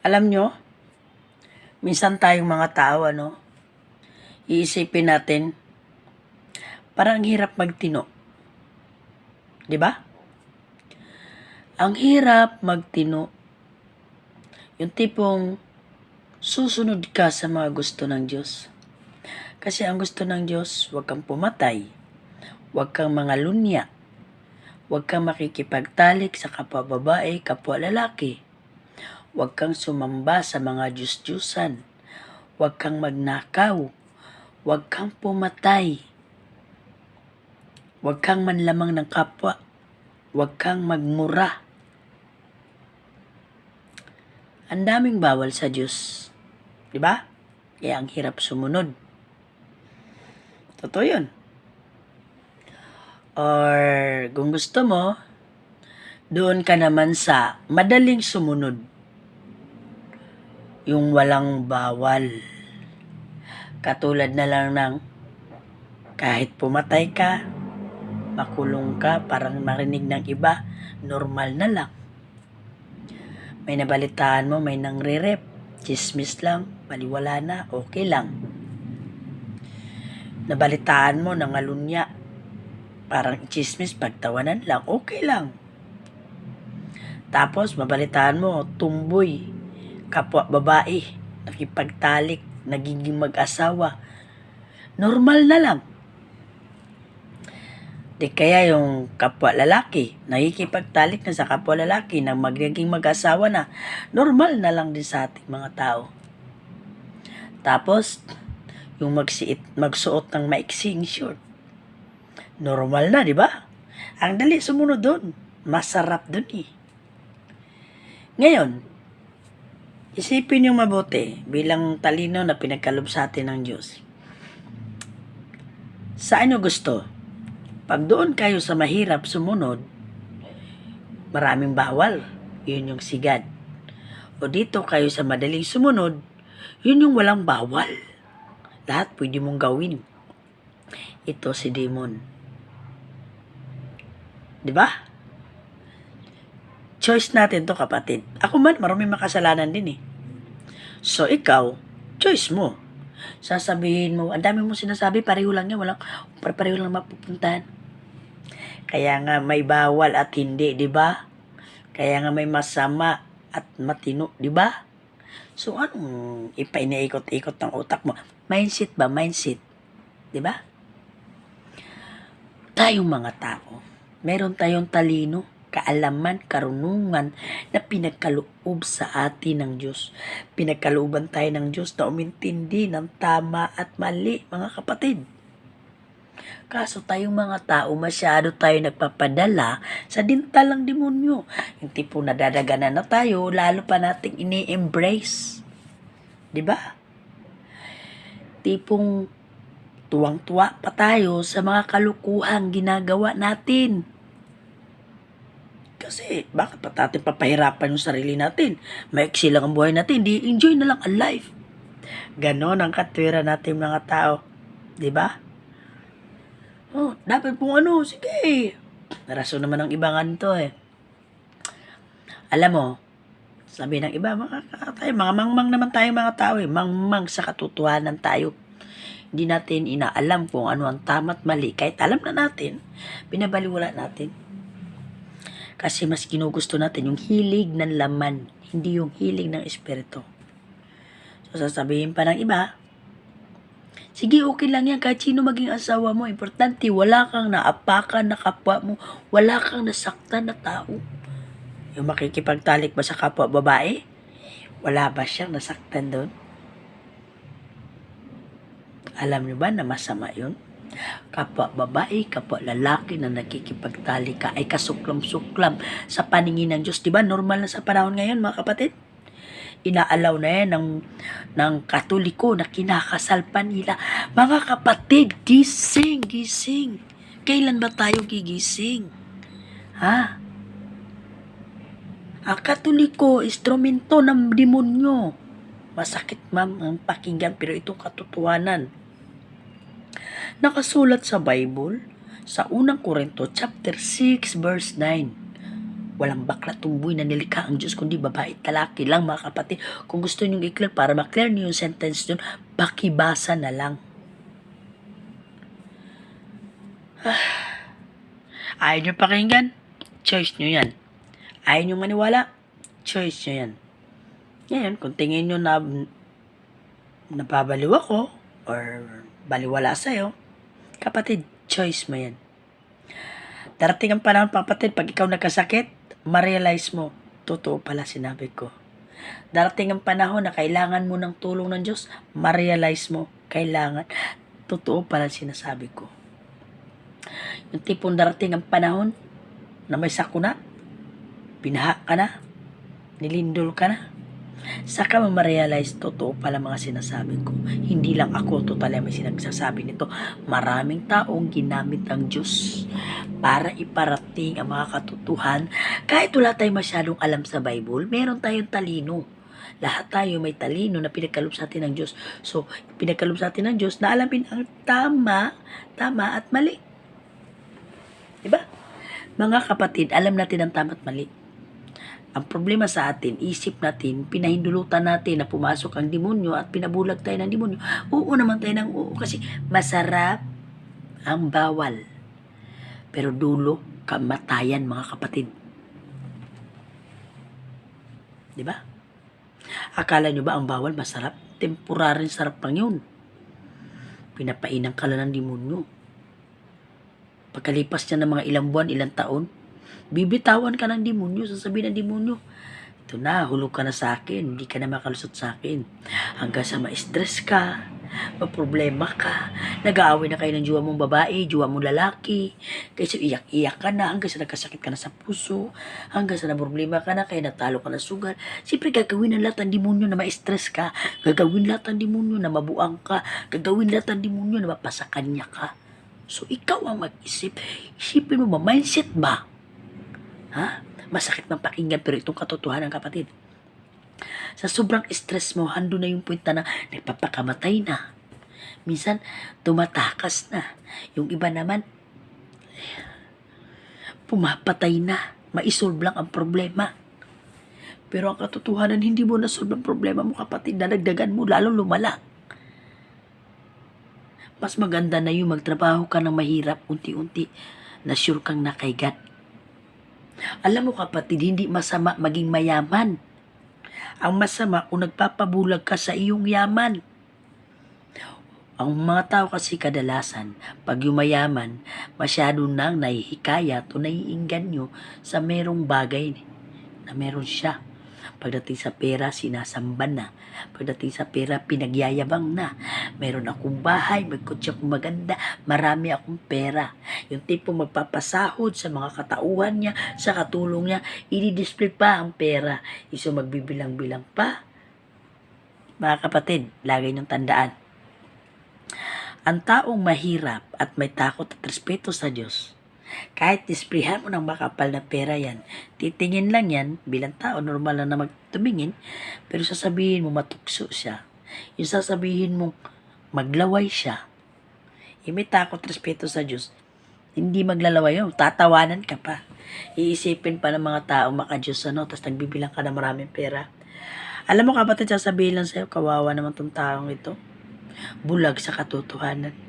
Alam nyo, minsan tayong mga tao, iisipin natin, parang ang hirap magtino. 'Di ba? Ang hirap magtino. Yung tipong susunod ka sa mga gusto ng Diyos. Kasi ang gusto ng Diyos, huwag kang pumatay, huwag kang mangalunya, huwag kang makikipagtalik sa kapwa babae, kapwa lalaki, huwag kang sumamba sa mga Diyos-Diyusan, huwag kang magnakaw, huwag kang pumatay, huwag kang manlamang ng kapwa, huwag kang magmura. Ang daming bawal sa Diyos. 'Di ba? Kaya ang hirap sumunod. Totoo yun. Or kung gusto mo, doon ka naman sa madaling sumunod. Yung walang bawal. Katulad na lang ng kahit pumatay ka, makulong ka, parang marinig ng iba, normal na lang. May nabalitaan mo, may nangre-rep, chismis lang, baliwala na, okay lang. Nabalitaan mo, nangalunya, parang chismis, pagtawanan lang, okay lang. Tapos, mabalitaan mo, tumboy, kapwa babae, nakipagtalik, nagiging mag-asawa, normal na lang. Di kaya yung kapwa lalaki, nakikipagtalik na sa kapwa lalaki na magiging mag-asawa na, normal na lang din sa ating mga tao. Tapos, yung magsuot ng maiksing short, normal na, di ba? Ang dali sumunod doon. Masarap doon eh. Ngayon, isipin yung mabuti bilang talino na pinagkalob sa atin ng Diyos. Saan nyo gusto? Pag doon kayo sa mahirap sumunod, maraming bawal, yun yung sigad. O dito kayo sa madaling sumunod, yun yung walang bawal. Lahat pwede mong gawin. Ito si Demon. Diba? Choice natin to, kapatid. Ako man, maraming makasalanan din eh. So ikaw, choice mo. Sasabihin mo, ang dami mo sinasabi, pareho lang yan, pareho lang mapupuntahan. Kaya nga may bawal at hindi, di ba? Kaya nga may masama at matino, di ba? So anong ipainiikot-ikot ng utak mo? Mindset ba? Mindset. Di ba? Tayong mga tao, meron tayong talino, kaalaman, karunungan na pinagkaloob sa atin ng Diyos. Pinagkalooban tayo ng Diyos na umintindi ng tama at mali, mga kapatid. Kaso tayong mga tao, masyado tayo nagpapadala sa dintalang demonyo. Yung tipo nadadaganan na tayo, lalo pa nating ini-embrace. Diba? Tipong tuwang-tuwa pa tayo sa mga kalukuhang ginagawa natin. Kasi bakit pa natin papahirapan yung sarili natin? Maiksi lang ang buhay natin, di enjoy na lang ang life. Ganon ang katwira natin mga tao. Diba? Oh, dapat pong sige. Rason naman ng iba ganito eh. Alam mo, sabi ng iba, mga mangmang naman tayo mga tao eh. Mangmang sa katotohanan tayo. Hindi natin inaalam kung ano ang tama at mali. Kahit alam na natin, binabaliwala natin. Kasi mas ginugusto natin yung hilig ng laman, hindi yung hilig ng espiritu. So sasabihin pa ng iba, sige, okay lang yan. Kahit sino maging asawa mo. Importante, wala kang naapakan na kapwa mo. Wala kang nasaktan na tao. Yung makikipagtalik ba sa kapwa babae? Wala ba siyang nasaktan doon? Alam niyo ba na masama yun? Kapwa babae, kapwa lalaki na nakikipagtalik ka ay kasuklam-suklam sa paningin ng Diyos. Diba normal na sa panahon ngayon, mga kapatid? Inaalaw na yan ng Katoliko na kinakasal pa nila. Mga kapatid, gising, gising. Kailan ba tayo gigising? Ha? Ang Katoliko, instrumento ng demonyo. Masakit ma'am ang pakinggan, pero itong katotohanan. Nakasulat sa Bible, sa unang Korinto, chapter 6, verse 9. Walang bakla tumboy na nilikha ang Diyos, kundi babae at lalaki lang, mga kapatid. Kung gusto nyo i-clear, para ma-clear nyo yung sentence dun, pakibasa na lang. Ayaw nyo pakinggan? Choice nyo yan. Ayaw nyo maniwala? Choice nyo yan. Ngayon, kung tingin nyo na napabaliw ako or baliwala sa'yo, kapatid, choice mo yan. Darating ang panahon, kapatid, pag ikaw nagkasakit, ma-realize mo, totoo pala sinabi ko. Darating ang panahon na kailangan mo ng tulong ng Diyos, ma-realize mo, totoo pala sinasabi ko. Yung tipong darating ang panahon na may sakuna, binaha ka na, nilindol ka na, saka mo ma-realize, totoo pala mga sinasabi ko. Hindi lang ako totally may sinagsasabi nito. Maraming taong ginamit ang Diyos para iparating ang mga katotohan. Kahit wala tayong masyadong alam sa Bible, meron tayong talino. Lahat tayo may talino na pinagkaloob sa atin ng Diyos. So, pinagkaloob sa atin ng Diyos na alamin ang tama at mali. Diba? Mga kapatid, alam natin ang tama at mali. Ang problema sa atin, isip natin, pinahindulutan natin na pumasok ang demonyo at pinabulag tayo ng demonyo. Oo naman tayo ng oo kasi masarap ang bawal. Pero dulo, kamatayan, mga kapatid. Diba? Akala nyo ba ang bawal masarap? Temporary sarap lang yun. Pinapainang ka lang ng demonyo. Pagkalipas niya ng mga ilang buwan, ilang taon, bibitawan ka ng demonyo, sasabihin ng demonyo, ito na, hulog ka na sa akin, hindi ka na makalusot sa akin. Hanggang sa ma-stress ka, maproblema ka, nag-aaway na kayo ng jowa mong babae, jowa mong lalaki, kaysa iyak-iyak ka na, hanggang sa nagkasakit ka na sa puso, hanggang sa naproblema ka na, kaya natalo ka na sugal. Siyempre, gagawin ng lahat ng demonyo na ma-stress ka, gagawin lahat ng demonyo na mabuang ka, gagawin lahat ng demonyo na mapasakanya ka. So, ikaw ang mag-isip. Isipin mo ba, mindset ba? Ha? Masakit ng pakinggan, pero itong katotohanan, kapatid. Sa sobrang stress mo, hando na yung punta na nagpapakamatay na. Minsan, tumatakas na. Yung iba naman, pumapatay na. Maisolve lang ang problema. Pero ang katotohanan, hindi mo nasolve ang problema mo, kapatid. Dadagdagan mo, lalong lumala. Mas maganda na yung magtrabaho ka ng mahirap, unti-unti, na sure kang nakaigat. Alam mo, kapatid, hindi masama maging mayaman. Ang masama kung nagpapabulag ka sa iyong yaman. Ang mga tao kasi kadalasan, pag yung mayaman, masyado nang nahihikayat o naiinganyo sa merong bagay na meron siya. Pagdating sa pera, sinasamban na. Pagdating sa pera, pinagyayabang na. Meron akong bahay, may kotse akong maganda, marami akong pera. Yung tipo magpapasahod sa mga katauhan niya, sa katulong niya, i-display pa ang pera. Iso magbibilang-bilang pa. Mga kapatid, lagay niyong tandaan. Ang taong mahirap at may takot at respeto sa Diyos, kahit displihan mo ng makapal na pera yan, titingin lang yan, bilang tao, normal lang na magtumingin, pero sasabihin mo matukso siya. Yung sasabihin mo maglaway siya, yung may takot, respeto sa Diyos, hindi maglalaway yun, tatawanan ka pa. Iisipin pa ng mga tao, maka-Diyos tapos nagbibilang ka ng maraming pera. Alam mo, kapatid, sasabihin lang sa'yo, kawawa naman tong taong ito. Bulag sa katotohanan.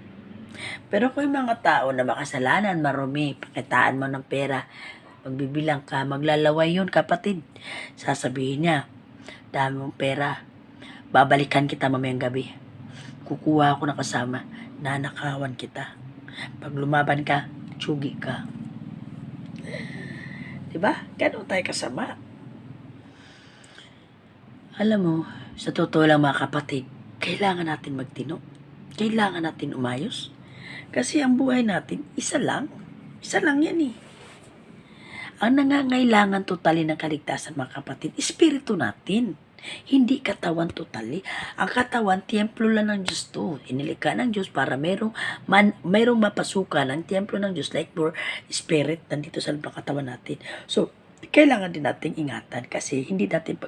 Pero kung yung mga tao na makasalanan, marumi, pakitaan mo ng pera, magbibilang ka, maglalaway yun, kapatid. Sasabihin niya, dami mong pera, babalikan kita mamayang gabi. Kukuha ako ng kasama, nanakawan kita. Pag lumaban ka, tsugi ka. Diba? Ganun tayo kasama. Alam mo, sa totoo lang, mga kapatid, kailangan natin magtino. Kailangan natin umayos. Kasi ang buhay natin, isa lang. Isa lang yan eh. Ang nangangailangan totally ng kaligtasan, mga kapatid, espiritu natin. Hindi katawan totally. Ang katawan, templo lang ng Diyos to. Inilikha ng Diyos para merong mapasukan ang templo ng Diyos like more spirit nandito sa loob ng katawan natin. So, kailangan din natin ingatan kasi hindi natin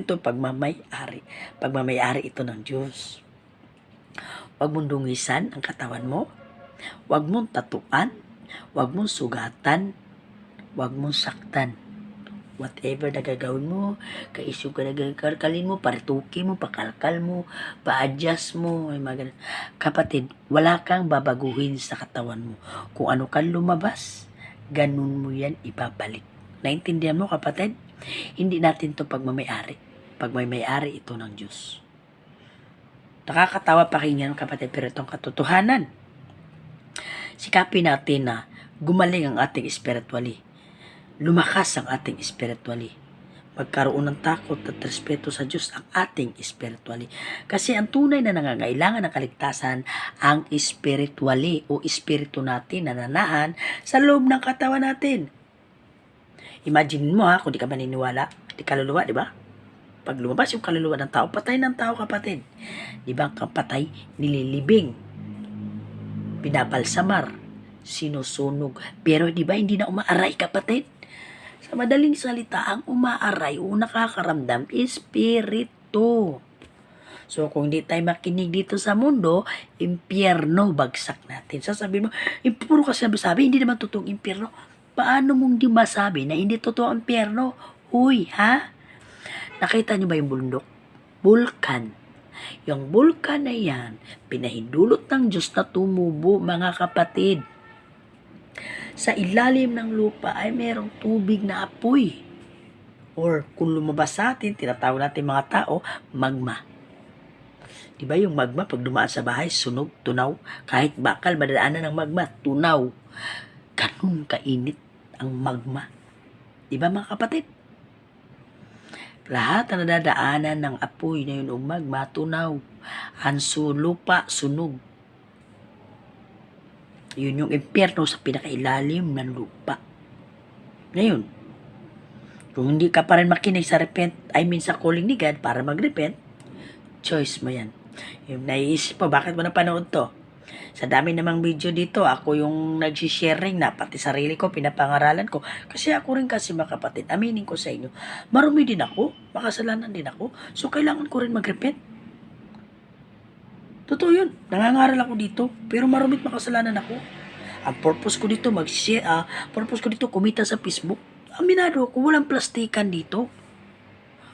to pagmamay-ari. Pagmamay-ari ito ng Diyos. Huwag mong dungisan ang katawan mo. Huwag mong tatuan. Huwag mong sugatan. Huwag mong saktan. Whatever na gagawin mo, ka-issue ka na gagawin mo, parituki mo, pakalkal mo, pa-adjust mo, ay mga ganun. Kapatid, wala kang babaguhin sa katawan mo. Kung ano kang lumabas, ganun mo yan ibabalik. Naintindihan mo, kapatid? Hindi natin to pagmamayari. Pagmamayari ito ng Diyos. Nakakatawa pakinggan, kapatid, pero itong katotohanan. Sikapin natin na gumaling ang ating spiritually. Lumakas ang ating spiritually. Magkaroon ng takot at respeto sa Diyos ang ating spiritually. Kasi ang tunay na nangangailangan ng kaligtasan ang spiritually o espiritu natin na nananahan sa loob ng katawan natin. Imagine mo kung di ka maniniwala, di kaluluwa, di ba? Pag lumabas yung kaluluwa ng tao, patay ng tao, kapatid. Di ba ang kapatay, nililibing, binabalsamar, sinusunog. Pero di ba hindi na umaaray, kapatid? Sa madaling salita, ang umaaray o nakakaramdam, espiritu. So, kung hindi tayo makinig dito sa mundo, impyerno, bagsak natin. Sasabihin mo, puro kasi sabi, hindi naman totoong impyerno. Paano mong di masabi na hindi totoo ang impyerno? Uy, ha? Nakita niyo ba yung bundok? Bulkan. Yung bulkan na yan, pinahindulot ng Diyos na tumubo, mga kapatid. Sa ilalim ng lupa ay merong tubig na apoy. Or kung lumabas sa atin, tinatawag natin mga tao, magma. Diba yung magma, pag dumaan sa bahay, sunog, tunaw. Kahit bakal, madadaanan ng magma, tunaw. Ganun kainit ang magma. Diba mga kapatid? Lahat na nadadaanan ng apoy na yun o magma, tunaw. Anso, lupa, sunog. Yun yung impyerno sa pinakailalim ng lupa. Ngayon, kung hindi ka pa rin makinig sa sa calling ni God para mag-repent, choice mo yan. Yung naiisip mo, bakit mo napanood to? Sa dami namang video dito, ako yung nagsisharing na, pati sarili ko, pinapangaralan ko. Kasi ako rin kasi mga kapatid, aminin ko sa inyo, marumi din ako, makasalanan din ako, so kailangan ko rin mag-repent. Totoo yun. Nangangaral ako dito, pero marumit makasalanan ako. Ang purpose ko dito purpose ko dito kumita sa Facebook. Aminado ako, walang plastikan dito.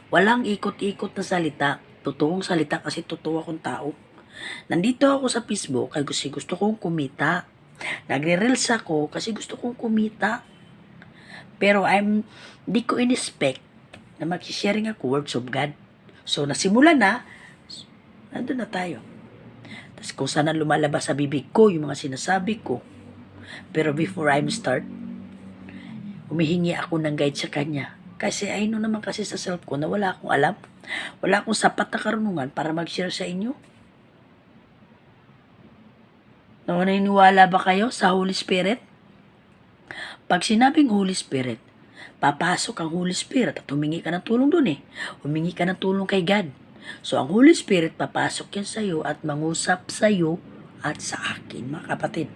Walang ikot-ikot na salita. Totoong salita kasi totoo akong tao. Nandito ako sa Facebook kasi gusto kong kumita. Nagre-reels ako kasi gusto kong kumita. Pero di ko in-expect na mag-sharing ako words of God. So nasimula na, nandun na tayo. Kung saan lumalabas sa bibig ko yung mga sinasabi ko. Pero before I start, humihingi ako ng guide sa kanya. Kasi I know naman kasi sa self ko na wala akong alam. Wala akong sapat na karunungan para mag-share sa inyo. Naniniwala ba kayo sa Holy Spirit? Pag sinabing Holy Spirit, papasok ang Holy Spirit at humingi ka ng tulong dun Humingi ka ng tulong kay God. So, ang Holy Spirit, papasok yan sa iyo at mangusap sa iyo at sa akin, mga kapatid.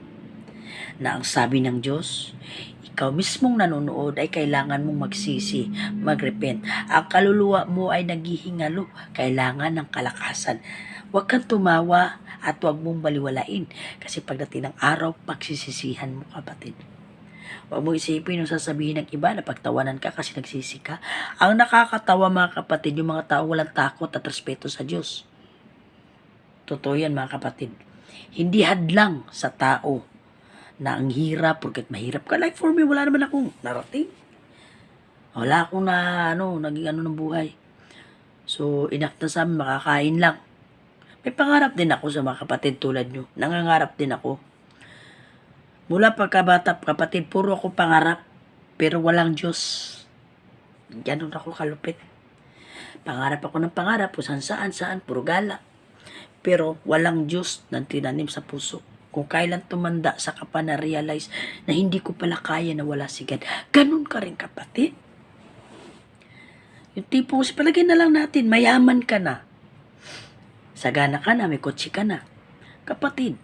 Na ang sabi ng Diyos, ikaw mismong nanonood ay kailangan mong magsisi, magrepent. Ang kaluluwa mo ay naghihingalo, kailangan ng kalakasan. Huwag kang tumawa at huwag mong baliwalain. Kasi pagdating ng araw, pagsisisihan mo, kapatid. Huwag mo isipin yung sasabihin ng iba na pagtawanan ka kasi nagsisi ka. Ang nakakatawa, mga kapatid, yung mga tao walang takot at respeto sa Diyos. Totoo yan, mga kapatid. Hindi hadlang sa tao na ang hirap, porket mahirap ka. Like for me, wala naman akong narating. Wala akong naging ng buhay. So, inakta sa amin, makakain lang. May pangarap din ako sa mga kapatid tulad nyo. Nangangarap din ako. Mula pagkabata, kapatid, puro ako pangarap, pero walang Diyos. Ganun ako kalupit. Pangarap ako ng pangarap, kung saan, puro gala. Pero walang Diyos na tinanim sa puso. Kung kailan tumanda, saka pa na-realize na hindi ko pala kaya na wala si God. Ganun ka rin, kapatid. Yung tipong, palagay na lang natin, mayaman ka na. Sagana ka na, may kotse ka na. Kapatid,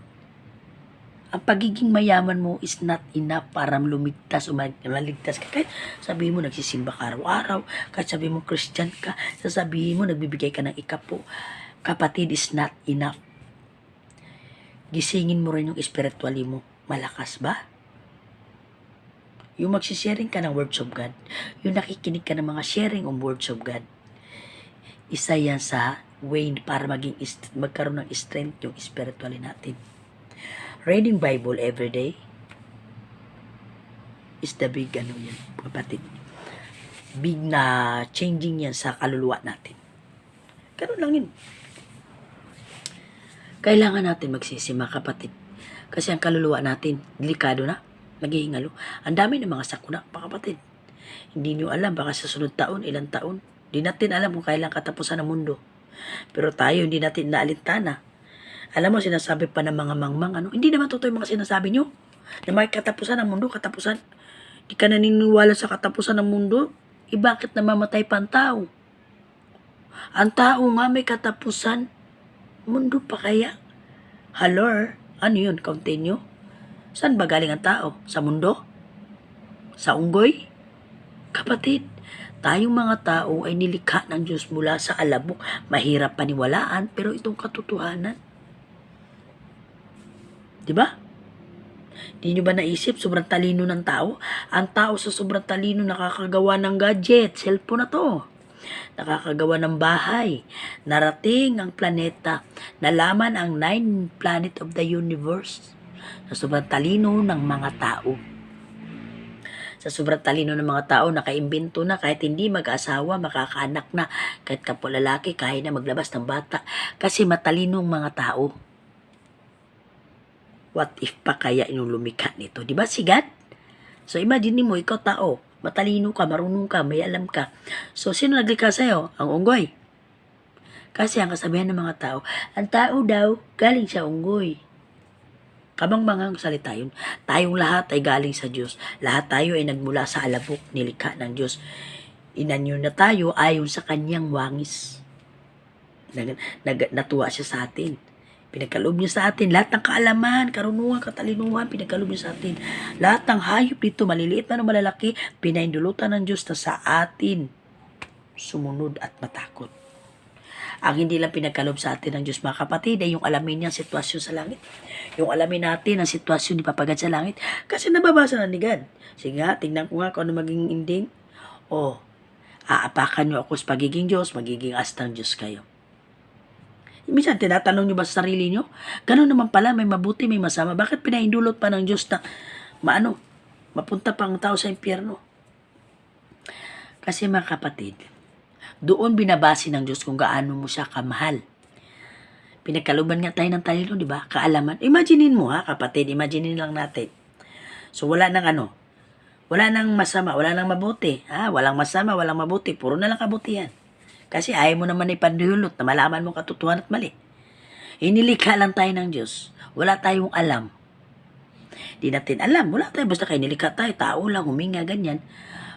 ang pagiging mayaman mo is not enough para lumigtas o maligtas ka. Kahit sabihin mo nagsisimba ka araw-araw, kahit sabihin mo Christian ka, sasabihin mo nagbibigay ka ng ikapo. Kapatid, is not enough. Gisingin mo rin yung spiritually mo. Malakas ba? Yung magsisharing ka ng words of God, yung nakikinig ka ng mga sharing on words of God, isa yan sa way para magkaroon ng strength yung spiritually natin. Reading Bible every day is the big yan, kapatid. Big na changing yan sa kaluluwa natin. Ganun lang yun. Kailangan natin magsisi, mga kapatid. Kasi ang kaluluwa natin, delikado na, naghihingalo. Ang dami ng mga sakuna, mga kapatid. Hindi nyo alam, baka sa sunod taon, ilang taon. Hindi natin alam kung kailan katapusan ng mundo. Pero tayo, hindi natin naalintana. Alam mo, sinasabi pa ng mga mangmang, hindi naman totoo yung mga sinasabi nyo. Na may katapusan ng mundo, katapusan. Di ka naniniwala sa katapusan ng mundo, bakit namamatay pa ang tao? Ang tao nga may katapusan. Mundo pa kaya? Hello? Ano yun? Continue? Saan ba galing ang tao? Sa mundo? Sa unggoy? Kapatid, tayong mga tao ay nilikha ng Diyos mula sa alabok. Mahirap paniwalaan, pero itong katotohanan. Diba? Di nyo ba naisip, sobrang talino ng tao? Ang tao sa sobrang talino nakakagawa ng gadget, cellphone na to. Nakakagawa ng bahay. Narating ang planeta. Nalaman ang 9 planet of the universe. Sa sobrang talino ng mga tao. Sa sobrang talino ng mga tao, nakaimbento na kahit hindi mag-asawa, makakaanak na. Kahit kapwa lalaki, kaya na maglabas ng bata. Kasi matalinong mga tao. What if pa kaya yung lumikha nito? Diba si God? So imagine mo, ikaw tao. Matalino ka, marunong ka, may alam ka. So, sino naglikha sa'yo? Ang unggoy. Kasi ang kasabihan ng mga tao, ang tao daw, galing sa unggoy. Kabang-bangang salita yun. Tayong lahat ay galing sa Diyos. Lahat tayo ay nagmula sa alabok, nilikha ng Diyos. Inanyo na tayo ayon sa kanyang wangis. Natuwa siya sa atin. Pinagkaloob niya sa atin. Lahat ng kaalaman, karunungan, katalinuhan, pinagkaloob niya sa atin. Lahat ng hayop dito, maliliit man o malalaki, pinaindulutan ng Diyos na sa atin sumunod at matakot. Ang hindi lang pinagkaloob sa atin ng Diyos, mga kapatid, ay yung alamin niyang sitwasyon sa langit. Yung alamin natin ang sitwasyon ni Papagad sa langit. Kasi nababasa na ni God. Sige nga, tingnan ko nga kung ano magiging ending. Aapakan niyo ako sa pagiging Diyos, magiging astang Diyos kayo. Minsan, tinatanong nyo ba sa sarili nyo? Ganun naman pala, may mabuti, may masama. Bakit pinaindulot pa ng Diyos na mapunta pang tao sa impyerno? Kasi mga kapatid, doon binabase ng Diyos kung gaano mo siya kamahal. Pinagkaluban nga tayo ng talino, di ba? Kaalaman. Imaginin mo kapatid, imaginin lang natin. So wala nang wala nang masama, wala nang mabuti. Walang masama, walang mabuti. Puro na lang kabutihan. Kasi ayaw mo naman ipandulot na malaman mo katotohanan at mali. Inilikha lang tayo ng Diyos. Wala tayong alam. Di natin alam. Wala tayo. Basta kayo nilikha tayo. Tao lang, huminga, ganyan.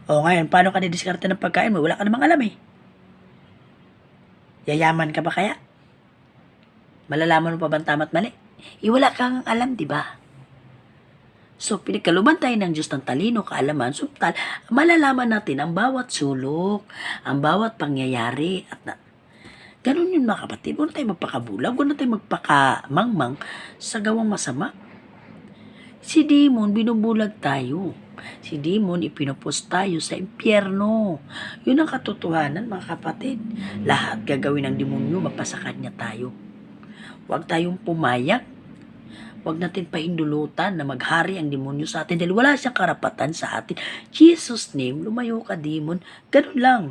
Ngayon, paano ka nidiskarte ng pagkain mo? Wala ka namang alam eh. Yayaman ka ba kaya? Malalaman mo pa ba tama at mali? Wala kang alam, di ba? So, pinagkaluban tayo ng Diyos ng talino, kaalaman, subtal, malalaman natin ang bawat sulok, ang bawat pangyayari, at ganun yun mga kapatid. Huwag na tayo magpakabulag, huwag na tayo magpakamangmang sa gawang masama. Si Demon, binubulag tayo. Si Demon, ipinupos tayo sa impyerno. Yun ang katotohanan mga kapatid. Lahat gagawin ng demonyo, mapasakanya tayo. Huwag tayong pumayag. Huwag natin pahindulutan na maghari ang demonyo sa atin dahil wala siyang karapatan sa atin. Jesus name, lumayo ka demon. Ganun lang.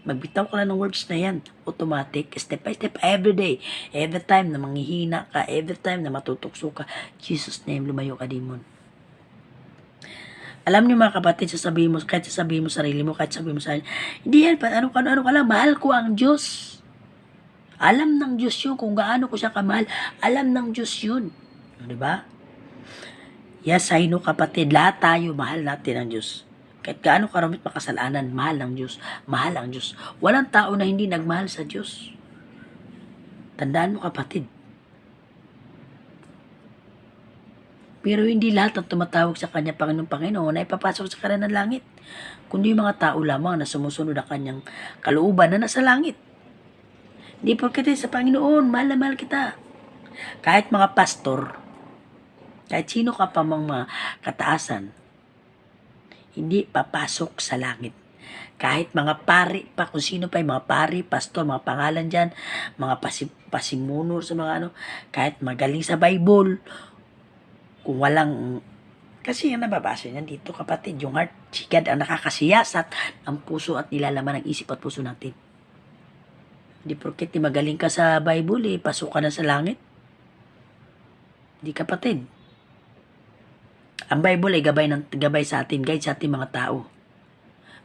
Magbitaw ka lang ng words na yan. Automatic, step by step, every day. Every time na manghihina ka, every time na matutukso ka, Jesus name, lumayo ka demon. Alam niyo mga kapatid, kahit sasabihin mo sarili mo, kahit sabihin mo sa akin, hindi yan, ano ka lang, mahal ko ang Diyos. Alam ng Diyos yun kung gaano ko siya kamahal. Alam ng Diyos yun. Diba? Yes, I know kapatid, lahat tayo mahal natin ang Diyos. Kahit gaano karamit makasalanan, mahal ang Diyos. Mahal ang Diyos. Walang tao na hindi nagmahal sa Diyos. Tandaan mo kapatid. Pero hindi lahat ang tumatawag sa Kanya Panginoon ay papasok sa Kanya ng langit. Kundi yung mga tao lamang na sumusunod ang Kanyang kalooban na nasa langit. Hindi porket sa Panginoon, mahal na mahal kita. Kahit mga pastor, kahit sino ka pa mga kataasan, hindi papasok sa langit. Kahit mga pari pa, kung sino pa yung mga pari, pastor, mga pangalan dyan, mga pasimuno sa mga ano, kahit magaling sa Bible, kung walang, kasi yung nababasa niyan dito kapatid, yung heart, si God ang nakakasiyasat ng puso at nilalaman ng isip at puso natin. Hindi porket di magaling ka sa Bible, pasok ka na sa langit. Di kapatid. Ang Bible ay gabay sa atin, guide sa ating mga tao.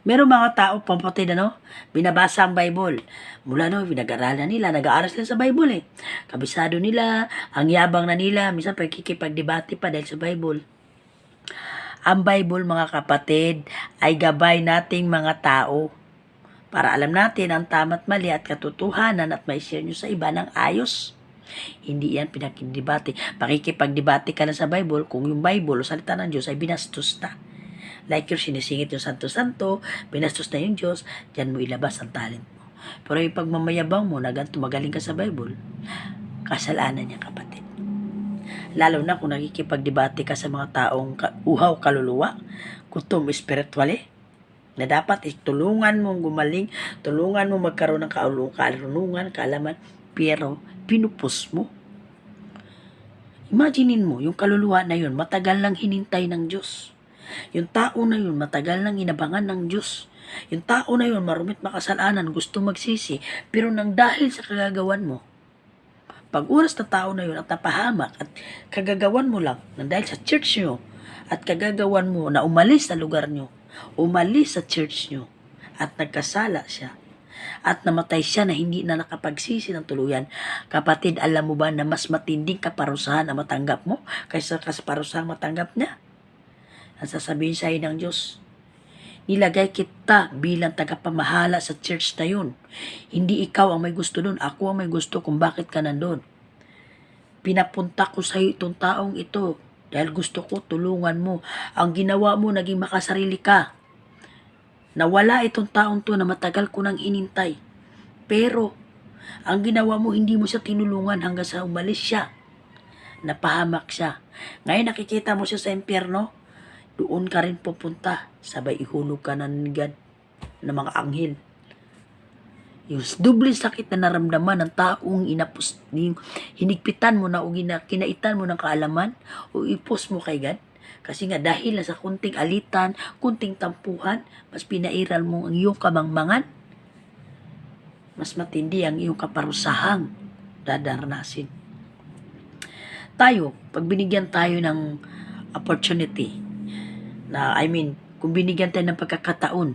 Meron mga tao, pampatid binabasa ang Bible. Mula pinag-aralan nila, nag-aaral sila sa Bible Kabisado nila, ang yabang na nila, minsan pagkikipagdebate pa dahil sa Bible. Ang Bible, mga kapatid, ay gabay nating mga tao para alam natin ang tama't mali at katotohanan at mai-share nyo sa iba ng ayos. Hindi yan pinakidebate. Pakikipagdebate ka na sa Bible kung yung Bible o salita ng Diyos ay binastos na. Like yung sinisingit yung santo-santo, binastos na yung Diyos, dyan mo ilabas ang talent mo. Pero yung pagmamayabang mo na ganito magaling ka sa Bible, kasalanan niya kapatid. Lalo na kung nakikipagdebate ka sa mga taong uhaw kaluluwa, gutom spiritually, na dapat tulungan mong gumaling, tulungan mong magkaroon ng karunungan, kaalaman, pero pinupos mo. Imaginein mo, yung kaluluwa na yun, matagal lang hinintay ng Diyos. Yung tao na yun, matagal lang inabangan ng Diyos. Yung tao na yun, marumit makasalanan, gusto magsisi, pero nang dahil sa kagagawan mo, pag oras na tao na yun at napahamak at kagagawan mo lang, nang dahil sa church nyo, at kagagawan mo na umalis sa lugar nyo, umalis sa church nyo, at nagkasala siya, at namatay siya na hindi na nakapagsisi ng tuluyan. Kapatid, alam mo ba na mas matinding kaparusahan na matanggap mo kaysa kaparusahan matanggap niya? Ang sasabihin sa'yo ng Diyos, nilagay kita bilang tagapamahala sa church na yun. Hindi ikaw ang may gusto doon, ako ang may gusto kung bakit ka nandun. Pinapunta ko sa'yo itong taong ito dahil gusto ko tulungan mo. Ang ginawa mo, naging makasarili ka. Nawala itong taong to na matagal ko nang inintay. Pero, ang ginawa mo, hindi mo siya tinulungan hanggang sa umalis siya. Napahamak siya. Ngayon nakikita mo siya sa impyerno, doon ka rin pupunta. Sabay ihulog ka ng God ng mga anghel. Yung dubling sakit na naramdaman ng taong hinigpitan mo na o kinaitan mo ng kaalaman o ipos mo kay God. Kasi nga dahil sa kunting alitan, kunting tampuhan, mas pinairal mo ang iyong kamangmangan, mas matindi ang iyong kaparusahang dadaranasin. Tayo, pag binigyan tayo ng opportunity, kung binigyan tayo ng pagkakataon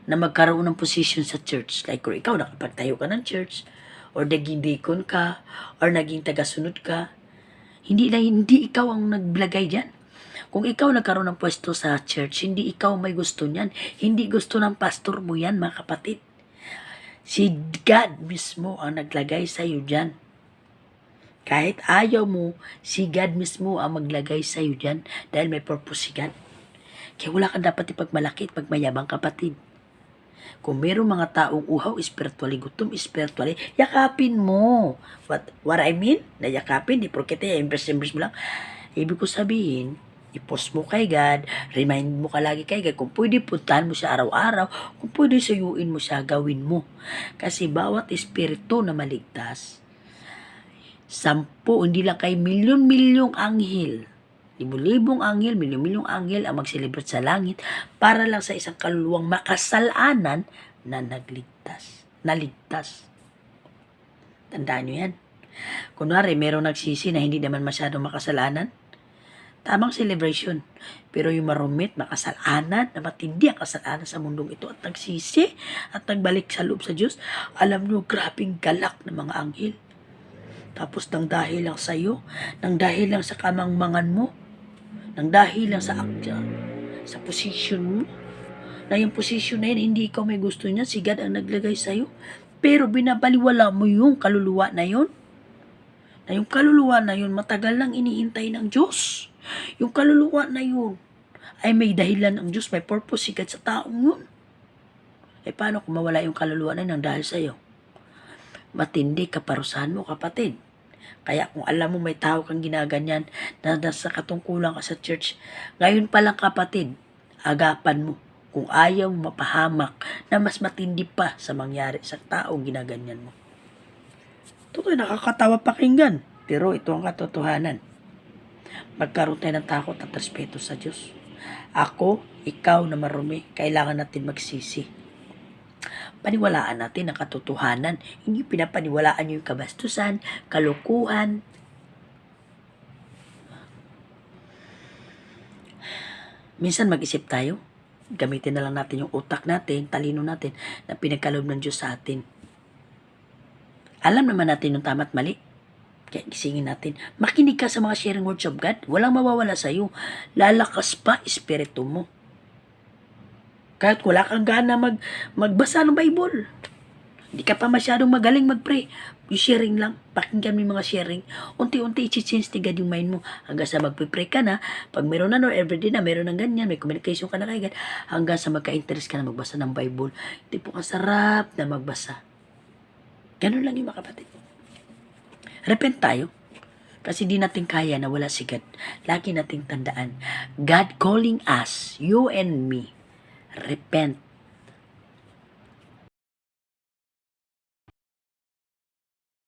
na magkaroon ng position sa church, like kung ikaw nakapagtayo ka ng church, or naging deacon ka, or naging tagasunod ka, hindi ikaw ang naglagay dyan. Kung ikaw nagkaroon ng pwesto sa church, hindi ikaw may gusto niyan. Hindi gusto ng pastor mo yan, mga kapatid. Si God mismo ang naglagay sa iyo dyan. Kahit ayaw mo, si God mismo ang maglagay sa iyo dyan dahil may purpose si God. Kaya wala kang dapat ipagmalaki at pagmayabang, kapatid. Kung mayroong mga taong uhaw spiritually, gutom spiritually, yakapin mo. What I mean? Na yakapin, di porkete, impress mo lang. Ibig ko sabihin, i-post mo kay God, remind mo ka lagi kay God, kung pwede puntahan mo siya araw-araw, kung pwede sayuin mo siya, gawin mo. Kasi bawat espiritu na maligtas, 10, hindi lang kay milyon-milyong anghel, libo-libong anghel, milyon-milyong anghel ang mag-celebrate sa langit para lang sa isang kaluluwang makasalanan na naligtas. Tandaan nyo yan. Kunwari, merong nagsisi na hindi naman masyadong makasalanan, tamang celebration. Pero yung marumit, makasalanan, na matindi ang kasalanan sa mundong ito at nagsisi at nagbalik sa loob sa Diyos, alam nyo, grabing galak ng mga anghel. Tapos nang dahil lang sa iyo, nang dahil lang sa kamangmangan mo, nang dahil lang sa position mo, na yung position na yun, hindi ikaw may gusto niya, si God ang naglagay sa iyo. Pero binabaliwala mo yung kaluluwa na yun. Na yung kaluluwa na yun, matagal lang inihintay ng Diyos. Yung kaluluwa na yun, ay may dahilan ng Diyos, may purpose si God sa taong yun. Paano kung mawala yung kaluluwa na yun dahil sa iyo? Matindi kaparusahan mo, kapatid. Kaya kung alam mo may tao kang ginaganyan na nasa katungkulan ka sa church, ngayon pa lang, kapatid, agapan mo kung ayaw mapahamak na mas matindi pa sa mangyari sa taong ginaganyan mo. Ito kayo nakakatawa pakinggan, pero ito ang katotohanan. Magkaroon tayo ng takot at respeto sa Diyos. Ako, ikaw na marumi, kailangan natin magsisi. Paniwalaan natin ang katotohanan, hindi pinapaniwalaan yung kabastusan, kalukuhan. Minsan mag-isip tayo, gamitin na lang natin yung utak natin, talino natin, na pinagkaloob ng Diyos sa atin. Alam naman natin yung tama at mali. Kaya gisingin natin. Makinig ka sa mga sharing words of God. Walang mawawala sa iyo. Lalakas pa espiritu mo. Kahit wala kang gana magbasa ng Bible. Hindi ka pa masyadong magaling mag-pray. Yung sharing lang. Pakinggan mo yung mga sharing. Unti-unti i-change ni God yung mind mo. Hanggang sa mag-pray ka na. Pag meron na everyday na meron ng ganyan. May communication ka na kay God. Hanggang sa magka-interest ka na magbasa ng Bible. Hindi po ang sarap na magbasa. Ganun lang yung mga kapatid. Repent tayo. Kasi di natin kaya na wala si God. Lagi nating tandaan. God calling us, you and me. Repent.